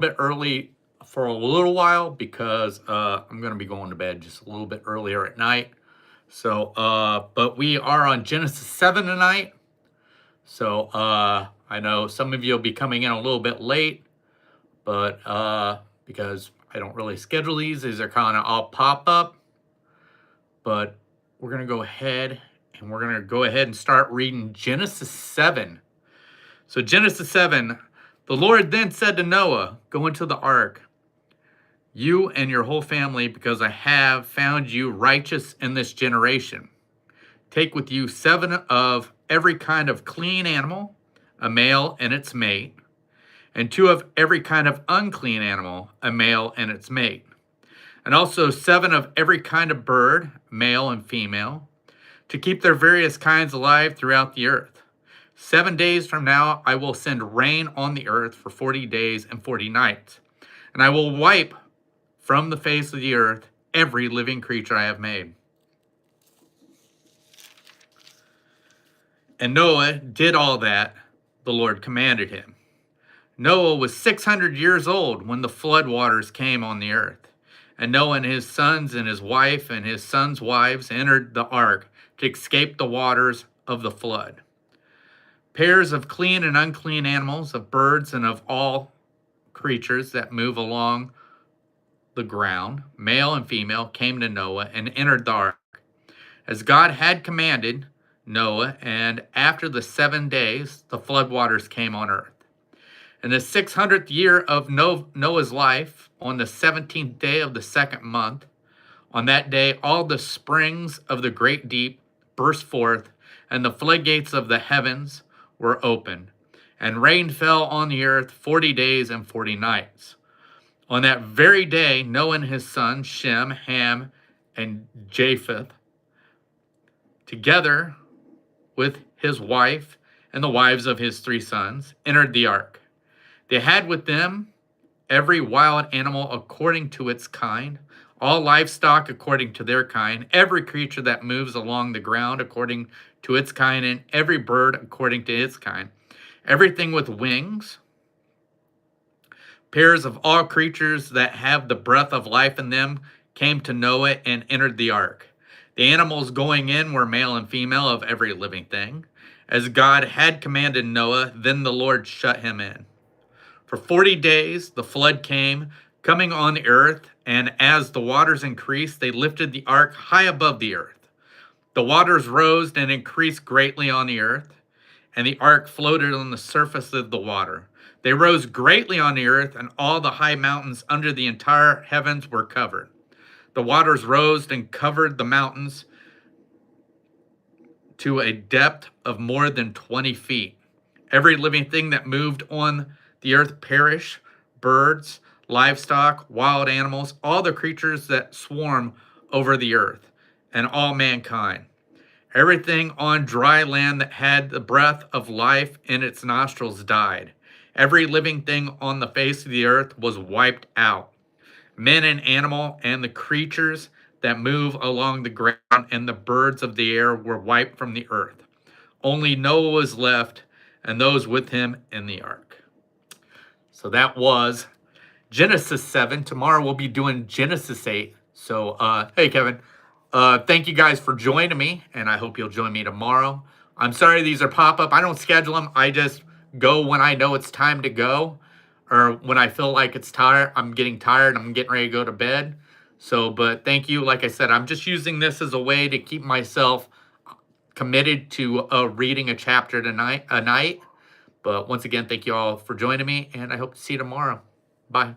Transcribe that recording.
bit early for a little while because I'm going to be going to bed just a little bit earlier at night. So, but we are on Genesis 7 tonight. So, I know some of you will be coming in a little bit late, but because I don't really schedule these are kind of all pop up. But we're going to go ahead and start reading Genesis 7. So, Genesis 7, the Lord then said to Noah, "Go into the ark, you and your whole family, because I have found you righteous in this generation. Take with you 7 of every kind of clean animal, a male and its mate, and 2 of every kind of unclean animal, a male and its mate, and also 7 of every kind of bird, male and female, to keep their various kinds alive throughout the earth. 7 days from now, I will send rain on the earth for 40 days and 40 nights, and I will wipe from the face of the earth every living creature I have made." And Noah did all that the Lord commanded him. Noah was 600 years old when the flood waters came on the earth. And Noah and his sons and his wife and his sons' wives entered the ark to escape the waters of the flood. Pairs of clean and unclean animals, of birds, and of all creatures that move along the ground, male and female, came to Noah and entered the ark, as God had commanded Noah. And after the 7 days, the floodwaters came on earth. In the 600th year of Noah's life, on the 17th day of the second month, on that day, all the springs of the great deep burst forth, and the floodgates of the heavens were opened, and rain fell on the earth 40 days and 40 nights. On that very day, Noah and his sons, Shem, Ham, and Japheth, together with his wife and the wives of his 3 sons, entered the ark. They had with them every wild animal according to its kind, all livestock according to their kind, every creature that moves along the ground according to its kind, and every bird according to its kind, everything with wings. Pairs of all creatures that have the breath of life in them came to Noah and entered the ark. The animals going in were male and female of every living thing, as God had commanded Noah. Then the Lord shut him in. For 40 days the flood came, coming on the earth, and as the waters increased, they lifted the ark high above the earth. The waters rose and increased greatly on the earth, and the ark floated on the surface of the water. They rose greatly on the earth, and all the high mountains under the entire heavens were covered. The waters rose and covered the mountains to a depth of more than 20 feet. Every living thing that moved on the earth perished: birds, livestock, wild animals, all the creatures that swarm over the earth, and all mankind. Everything on dry land that had the breath of life in its nostrils died. Every living thing on the face of the earth was wiped out. Men and animal and the creatures that move along the ground and the birds of the air were wiped from the earth. Only Noah was left and those with him in the ark. So that was Genesis 7. Tomorrow we'll be doing Genesis 8. So, hey, Kevin. Thank you guys for joining me, and I hope you'll join me tomorrow. I'm sorry these are pop-up. I don't schedule them. I just go when I know it's time to go, or when I feel like I'm getting tired, I'm getting ready to go to bed. So, but thank you. Like I said, I'm just using this as a way to keep myself committed to reading a chapter a night. But once again, thank you all for joining me, and I hope to see you tomorrow. Bye.